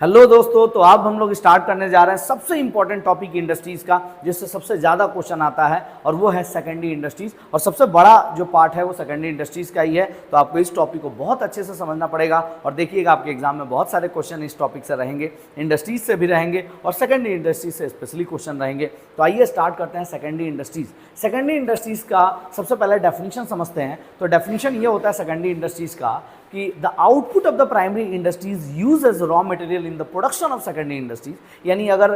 Hello दोस्तों, तो अब हम लोग स्टार्ट करने जा रहे हैं सबसे इंपॉर्टेंट टॉपिक इंडस्ट्रीज का, जिससे सबसे ज़्यादा क्वेश्चन आता है और वो है सेकेंडरी इंडस्ट्रीज। और सबसे बड़ा जो पार्ट है वो सेकेंडरी इंडस्ट्रीज का ही है, तो आपको इस टॉपिक को बहुत अच्छे से समझना पड़ेगा। और देखिएगा आपके एग्जाम में बहुत सारे क्वेश्चन इस टॉपिक से रहेंगे, इंडस्ट्रीज से भी रहेंगे और सेकेंडरी इंडस्ट्रीज से स्पेशली क्वेश्चन रहेंगे। तो आइए स्टार्ट करते हैं सेकेंडरी इंडस्ट्रीज। सेकेंडरी इंडस्ट्रीज का सबसे पहले डेफिनेशन समझते हैं। तो डेफिनेशन ये होता है सेकेंडरी इंडस्ट्रीज का कि the output of the primary industries use as raw material in the production of secondary industries. यानी अगर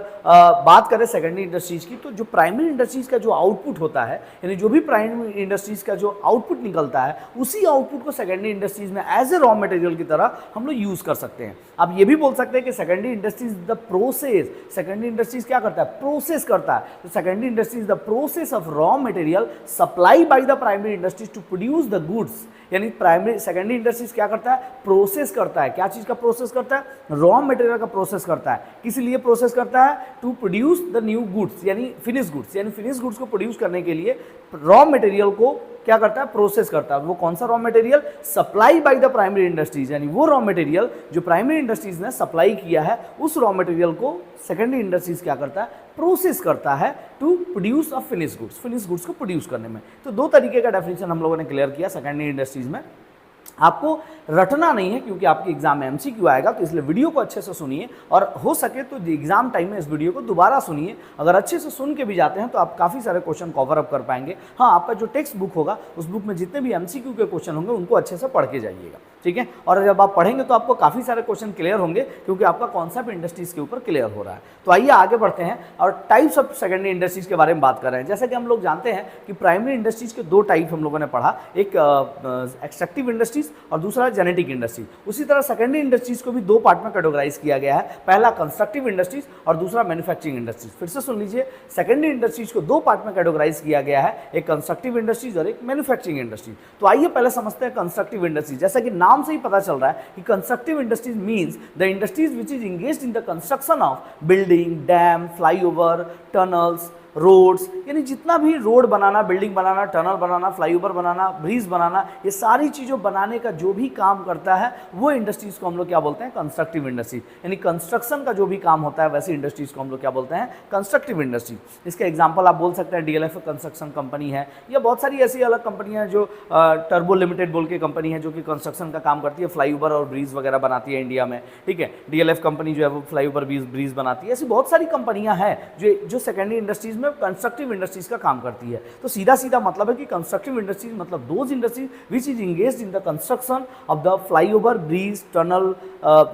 बात करें सेकेंडरी इंडस्ट्रीज की, तो जो प्राइमरी इंडस्ट्रीज का जो आउटपुट होता है, यानी जो भी प्राइमरी इंडस्ट्रीज का जो आउटपुट निकलता है, उसी आउटपुट को सेकेंडरी इंडस्ट्रीज में एज ए रॉ मटेरियल की तरह हम लोग यूज कर सकते हैं। आप ये भी बोल सकते हैं कि secondary industries the process, secondary industries क्या करता है, प्रोसेस करता है। तो secondary industries the process of raw material supply by the primary industries to produce the goods. यानी प्राइमरी सेकेंडरी इंडस्ट्रीज क्या करता है, प्रोसेस करता है। क्या चीज का प्रोसेस करता है, रॉ मटेरियल का प्रोसेस करता है। किस लिए प्रोसेस करता है, to produce the new goods, यानी फिनिश गुड्स। यानी फिनिश गुड्स को प्रोड्यूस करने के लिए रॉ मटेरियल को क्या करता है, प्रोसेस करता है। वो कौन सा raw material, supply by the primary industries, यानी वो रॉ मटेरियल जो प्राइमरी इंडस्ट्रीज ने सप्लाई किया है, उस रॉ मटेरियल को सेकेंडरी इंडस्ट्रीज क्या करता है, प्रोसेस करता है to produce of finish goods, finish goods को प्रोड्यूस करने में। तो दो तरीके का डेफिनेशन हम लोगों ने क्लियर किया सेकेंडरी इंडस्ट्रीज में। आपको रटना नहीं है क्योंकि आपके एग्जाम में एमसीक्यू आएगा, तो इसलिए वीडियो को अच्छे से सुनिए और हो सके तो एग्जाम टाइम में इस वीडियो को दोबारा सुनिए। अगर अच्छे से सुन के भी जाते हैं तो आप काफ़ी सारे क्वेश्चन कवर अप कर पाएंगे। हाँ, आपका जो टेक्स्ट बुक होगा उस बुक में जितने भी एमसीक्यू के क्वेश्चन होंगे उनको अच्छे से पढ़ के जाइएगा, ठीक है। और जब आप पढ़ेंगे तो आपको काफ़ी सारे क्वेश्चन क्लियर होंगे क्योंकि आपका कॉन्सेप्ट इंडस्ट्रीज के ऊपर क्लियर हो रहा है। तो आइए आगे बढ़ते हैं और टाइप्स ऑफ सेकेंडरी इंडस्ट्रीज के बारे में बात कर रहे हैं। जैसा कि हम लोग जानते हैं कि प्राइमरी इंडस्ट्रीज के दो टाइप हम लोगों ने पढ़ा, एक एक्सट्रैक्टिव इंडस्ट्रीज और दूसरा जेनेटिक इंडस्ट्री। उसी तरह सेकेंडरी इंडस्ट्रीज को भी दो पार्ट में कैटेगराइज किया गया है, पहला कंस्ट्रक्टिव इंडस्ट्रीज और दूसरा मैन्युफैक्चरिंग इंडस्ट्रीज। फिर से सुन लीजिए, सेकेंडरी इंडस्ट्रीज को दो पार्ट में कैटेगराइज किया गया है, एक कंस्ट्रक्टिव इंडस्ट्रीज और एक मैन्युफैक्चरिंग इंडस्ट्री। तो आइए पहले समझते हैं कंस्ट्रक्टिव इंडस्ट्रीज। जैसा कि नाम से ही पता चल रहा है कि constructive industries means the industries which is engaged in the construction of building, dam, flyover, tunnels, roads. यानी जितना भी रोड बनाना, बिल्डिंग बनाना, टनल बनाना, फ्लाईओवर बनाना, ब्रिज बनाना, ये सारी चीज़ों बनाने का जो भी काम करता है वो इंडस्ट्रीज को हम लोग क्या बोलते हैं, कंस्ट्रक्टिव इंडस्ट्री। यानी कंस्ट्रक्शन का जो भी काम होता है वैसे इंडस्ट्रीज को हम लोग क्या बोलते हैं, कंस्ट्रक्टिव इंडस्ट्री। इसका एग्जांपल आप बोल सकते हैं डीएलएफ कंस्ट्रक्शन कंपनी है, या बहुत सारी ऐसी अलग कंपनियां जो टर्बो लिमिटेड बोल के कंपनी है जो कि कंस्ट्रक्शन का काम करती है, फ्लाईओवर और ब्रिज वगैरह बनाती है इंडिया में, ठीक है। डीएलएफ कंपनी जो है वो फ्लाईओवर ब्रिज बनाती है। ऐसी बहुत सारी कंपनियां हैं जो सेकेंडरी इंडस्ट्रीज में कंस्ट्रक्टिव इंडस्ट्रीज का काम करती है। तो सीधा सीधा मतलब है कि कंस्ट्रक्टिव इंडस्ट्रीज मतलब those industries which is engaged in the construction of the flyover, bridge, tunnel,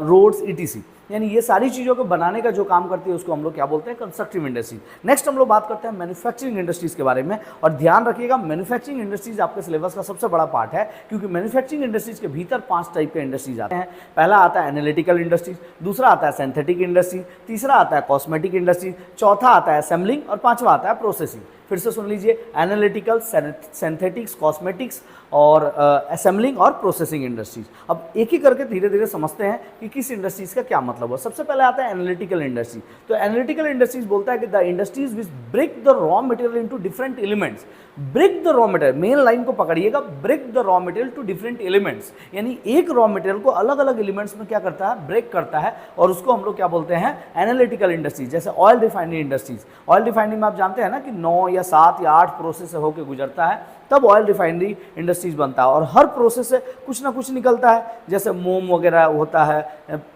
roads etc. यानी ये सारी चीज़ों को बनाने का जो काम करती है उसको हम लोग क्या बोलते हैं, कंस्ट्रक्टिव इंडस्ट्री। नेक्स्ट हम लोग बात करते हैं मैन्युफैक्चरिंग इंडस्ट्रीज के बारे में। और ध्यान रखिएगा, मैन्युफैक्चरिंग इंडस्ट्रीज आपके सिलेबस का सबसे बड़ा पार्ट है क्योंकि मैन्युफैक्चरिंग इंडस्ट्रीज के भीतर 5 टाइप के इंडस्ट्रीज आते हैं। पहला आता है एनालिटिकल इंडस्ट्रीज, दूसरा आता है सिंथेटिक इंडस्ट्री, तीसरा आता है कॉस्मेटिक इंडस्ट्री, चौथा आता है असेंबलिंग और पांचवा आता है प्रोसेसिंग। फिर से सुन लीजिए, एनालिटिकल, सिंथेटिक्स, कॉस्मेटिक्स और असेंबलिंग और प्रोसेसिंग इंडस्ट्रीज। अब एक ही करके धीरे धीरे समझते हैं कि किस इंडस्ट्रीज का क्या मतलब हो। सबसे पहले आता है एनालिटिकल इंडस्ट्री। तो एनालिटिकल इंडस्ट्रीज बोलता है कि the industries which break the raw material into different elements. Break the raw material, main line को पकड़िएगा, break the raw material to different elements. यानी एक रॉ मटेरियल को अलग अलग एलिमेंट्स में क्या करता है, ब्रेक करता है, और उसको हम लोग क्या बोलते हैं, एनालिटिकल इंडस्ट्रीज। जैसे oil refinery industries, oil refinery में आप जानते हैं ना कि 9 या 7 या 8 प्रोसेस से होकर गुजरता है, तब ऑयल रिफाइनरी इंडस्ट्रीज बनता है। और हर प्रोसेस से कुछ ना कुछ निकलता है, जैसे मोम वगैरह होता है,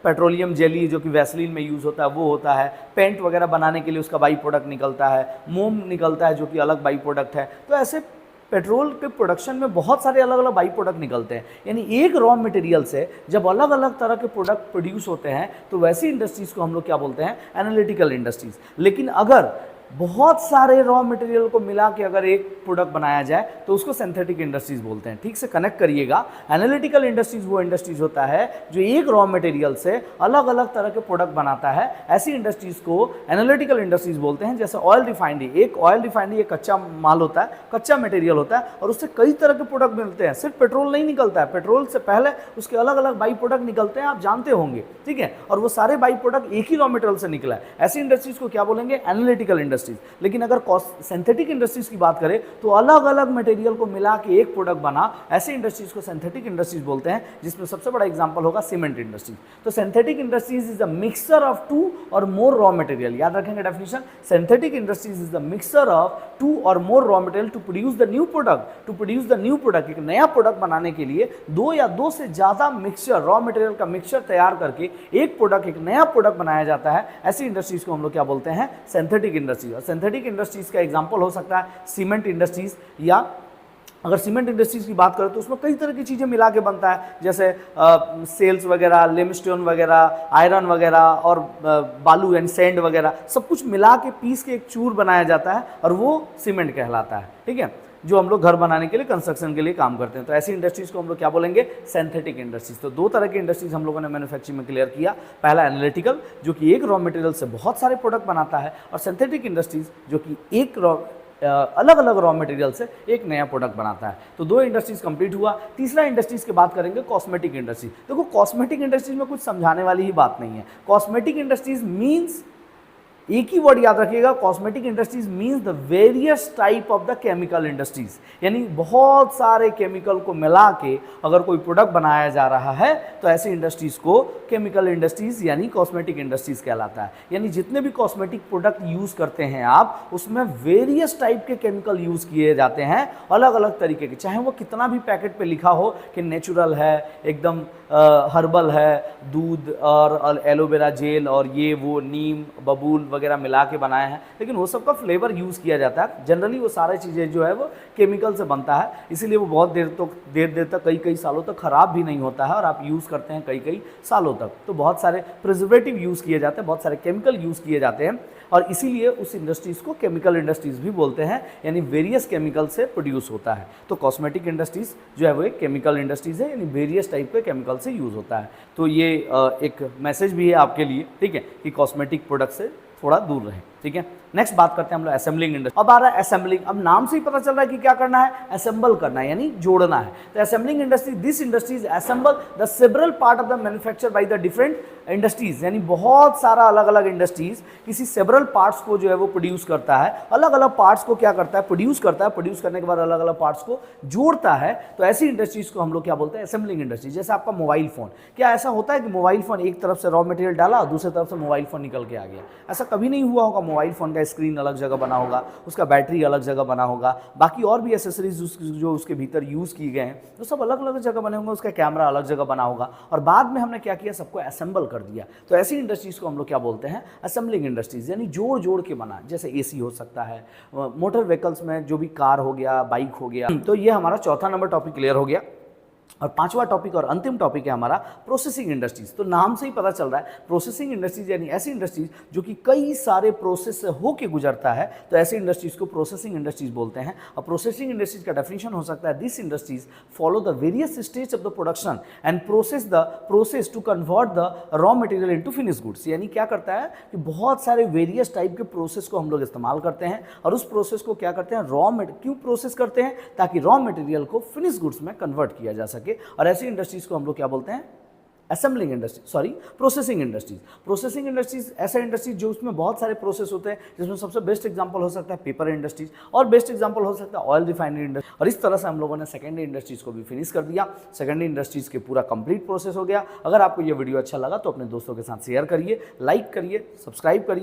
पेट्रोलियम जेली जो कि वैसलीन में यूज़ होता है वो होता है, पेंट वगैरह बनाने के लिए उसका बाई प्रोडक्ट निकलता है, मोम निकलता है जो कि अलग बाई प्रोडक्ट है। तो ऐसे पेट्रोल के प्रोडक्शन में बहुत सारे अलग अलग बाई प्रोडक्ट निकलते हैं। यानी एक रॉ मटेरियल से जब अलग अलग तरह के प्रोडक्ट प्रोड्यूस होते हैं तो वैसी इंडस्ट्रीज को हम लोग क्या बोलते हैं, एनालिटिकल इंडस्ट्रीज। लेकिन अगर बहुत सारे रॉ मटेरियल को मिला के अगर एक प्रोडक्ट बनाया जाए तो उसको सिंथेटिक इंडस्ट्रीज बोलते हैं। ठीक से कनेक्ट करिएगा, एनालिटिकल इंडस्ट्रीज वो इंडस्ट्रीज होता है जो एक रॉ मटेरियल से अलग अलग तरह के प्रोडक्ट बनाता है। ऐसी इंडस्ट्रीज को एनालिटिकल इंडस्ट्रीज बोलते हैं। जैसे ऑयल रिफाइनरी, एक ऑयल रिफाइनरी एक कच्चा माल होता है, कच्चा मटेरियल होता है, और उससे कई तरह के प्रोडक्ट मिलते हैं। सिर्फ पेट्रोल नहीं निकलता है, पेट्रोल से पहले उसके अलग अलग बाई प्रोडक्ट निकलते हैं, आप जानते होंगे, ठीक है। और वो सारे बाई प्रोडक्ट एक ही रॉ मटेरियल से निकला है। ऐसी इंडस्ट्रीज को क्या बोलेंगे, एनालिटिकल इंडस्ट्री। इंडस्ट्रीज। लेकिन अगर सिंथेटिक इंडस्ट्रीज की बात करें तो अलग अलग मटेरियल को मिला के एक प्रोडक्ट बना, ऐसे इंडस्ट्रीज को सिंथेटिक इंडस्ट्रीज बोलते हैं, जिसमें सबसे बड़ा एग्जांपल होगा सीमेंट इंडस्ट्री। तो synthetic industries is the mixture of two or more raw material. याद रखेंगे definition, synthetic industries is the mixture of two or more raw material to produce the new product. To produce the new product, एक नया product बनाने के लिए दो या दो से ज्यादा मिक्सचर, रॉ मटेरियल का मिक्सचर तैयार करके एक प्रोडक्ट, एक नया प्रोडक्ट बनाया जाता है। ऐसी इंडस्ट्रीज को हम लोग क्या बोलते हैं? Synthetic industries. और सिंथेटिक इंडस्ट्रीज का एग्जांपल हो सकता है सीमेंट इंडस्ट्रीज, या अगर सीमेंट इंडस्ट्रीज की बात करें तो उसमें कई तरह की चीज़ें मिला के बनता है, जैसे सेल्स वगैरह, लिमस्टोन वगैरह, आयरन वगैरह और बालू एंड सैंड वगैरह, सब कुछ मिला के पीस के एक चूर बनाया जाता है और वो सीमेंट कहलाता है। ठीक है, जो हम लोग घर बनाने के लिए, कंस्ट्रक्शन के लिए काम करते हैं। तो ऐसी इंडस्ट्रीज को हम लोग क्या बोलेंगे? Synthetic industries. तो दो तरह की इंडस्ट्रीज हम लोगों ने मैन्युफैक्चरिंग में क्लियर किया। पहला एनालिटिकल, जो कि एक रॉ मटेरियल से बहुत सारे प्रोडक्ट बनाता है, और सिंथेटिक इंडस्ट्रीज जो कि एक अलग अलग रॉ मटेरियल से एक नया प्रोडक्ट बनाता है। तो दो इंडस्ट्रीज कंप्लीट हुआ। तीसरा इंडस्ट्रीज की बात करेंगे, कॉस्मेटिक इंडस्ट्री। देखो, कॉस्मेटिक इंडस्ट्रीज में कुछ समझाने वाली ही बात नहीं है। कॉस्मेटिक इंडस्ट्रीज मीन्स, एक ही वर्ड याद रखिएगा, cosmetic industries means the various type of the chemical industries. यानी बहुत सारे केमिकल को मिला के अगर कोई प्रोडक्ट बनाया जा रहा है तो ऐसी इंडस्ट्रीज को केमिकल इंडस्ट्रीज यानी कॉस्मेटिक इंडस्ट्रीज कहलाता है। यानी जितने भी कॉस्मेटिक प्रोडक्ट यूज करते हैं आप, उसमें वेरियस टाइप के केमिकल यूज किए जाते हैं, अलग अलग तरीके के, चाहे वो कितना भी पैकेट पे लिखा हो कि नेचुरल है, एकदम हर्बल है, दूध और एलोवेरा जेल और ये वो नीम बबूल वगैरह मिला के बनाए हैं, लेकिन वो सब का फ्लेवर यूज़ किया जाता है। जनरली वो सारी चीज़ें जो है वो केमिकल से बनता है, इसीलिए वो बहुत देर तक, कई सालों तक ख़राब भी नहीं होता है और आप यूज़ करते हैं कई सालों तक। तो बहुत सारे प्रिजर्वेटिव यूज़ किए जाते हैं, बहुत सारे केमिकल यूज़ किए जाते हैं, और इसीलिए उस इंडस्ट्रीज़ को केमिकल इंडस्ट्रीज़ भी बोलते हैं, यानी वेरियस केमिकल से प्रोड्यूस होता है। तो कॉस्मेटिक इंडस्ट्रीज़ जो है वो एक केमिकल इंडस्ट्रीज़ है, यानी वेरियस टाइप के केमिकल से यूज़ होता है। तो ये एक मैसेज भी है आपके लिए, ठीक है, कि कॉस्मेटिक प्रोडक्ट से थोड़ा दूर रहें। ठीक है, नेक्स्ट बात करते हैं हम लोग असेंबलिंग इंडस्ट्री। अब आ रहा है असेंबलिंग। अब नाम से ही पता चल रहा है कि क्या करना है, असेंबल करना है, यानी जोड़ना है। तो assembling industry, this industries assemble the several part of the manufacture by the different industries. यानी बहुत सारा अलग अलग इंडस्ट्रीज किसी सेवरल पार्ट्स को जो है वो प्रोड्यूस करता है, अलग अलग पार्ट्स को क्या करता है, प्रोड्यूस करता है, प्रोड्यूस करने के बाद अलग अलग पार्ट्स को जोड़ता है। तो ऐसी इंडस्ट्रीज को हम लोग क्या बोलते हैं, असेंबलिंग इंडस्ट्री। जैसे आपका मोबाइल फोन, क्या ऐसा होता है कि मोबाइल फोन एक तरफ से रॉ मटेरियल डाला, दूसरी तरफ से मोबाइल फोन निकल के आ गया? ऐसा कभी नहीं हुआ होगा। मोबाइल फोन का स्क्रीन अलग जगह बना होगा, उसका बैटरी अलग जगह बना होगा, बाकी और भी एसेसरीज जो उसके भीतर यूज किए गए हैं तो सब अलग अलग जगह बने होंगे, उसका कैमरा अलग जगह बना होगा, और बाद में हमने क्या किया, सबको असेंबल कर दिया। तो ऐसी इंडस्ट्रीज को हम लोग क्या बोलते हैं, असेंबलिंग इंडस्ट्रीज, यानी जोड़ जोड़ के बना। जैसे एसी हो सकता है, मोटर व्हीकल्स में जो भी कार हो गया, बाइक हो गया। तो ये हमारा चौथा नंबर टॉपिक क्लियर हो गया। और पांचवा टॉपिक और अंतिम टॉपिक है हमारा प्रोसेसिंग इंडस्ट्रीज। तो नाम से ही पता चल रहा है, प्रोसेसिंग इंडस्ट्रीज यानी ऐसी इंडस्ट्रीज जो कि कई सारे प्रोसेस से होके गुजरता है, तो ऐसी इंडस्ट्रीज को प्रोसेसिंग इंडस्ट्रीज बोलते हैं। और प्रोसेसिंग इंडस्ट्रीज का डेफिनेशन हो सकता है, this industries follow the various stage of the production and process to convert the raw material into finish goods. यानी क्या करता है कि बहुत सारे वेरियस टाइप के प्रोसेस को हम लोग इस्तेमाल करते हैं, और उस प्रोसेस को क्या करते हैं, क्यों प्रोसेस करते हैं, ताकि रॉ मटेरियल को फिनिश गुड्स में कन्वर्ट किया जा सके। और ऐसी इंडस्ट्रीज को हम लोग क्या बोलते हैं, assembling industry, processing industries. Processing industries ऐसा इंडस्ट्रीज जो उसमें बहुत सारे प्रोसेस होते हैं, जिसमें सबसे बेस्ट एग्जांपल हो सकता है पेपर इंडस्ट्रीज, और बेस्ट एग्जांपल हो सकता है ऑयल रिफाइनरी इंडस्ट्री। और इस तरह से हम लोगों ने सेकेंडरी इंडस्ट्रीज को भी फिनिश कर दिया। सेकेंडरी इंडस्ट्रीज के पूरा कंप्लीट प्रोसेस हो गया। अगर आपको ये वीडियो अच्छा लगा तो अपने दोस्तों के साथ शेयर करिए, लाइक करिए, सब्सक्राइब करिए।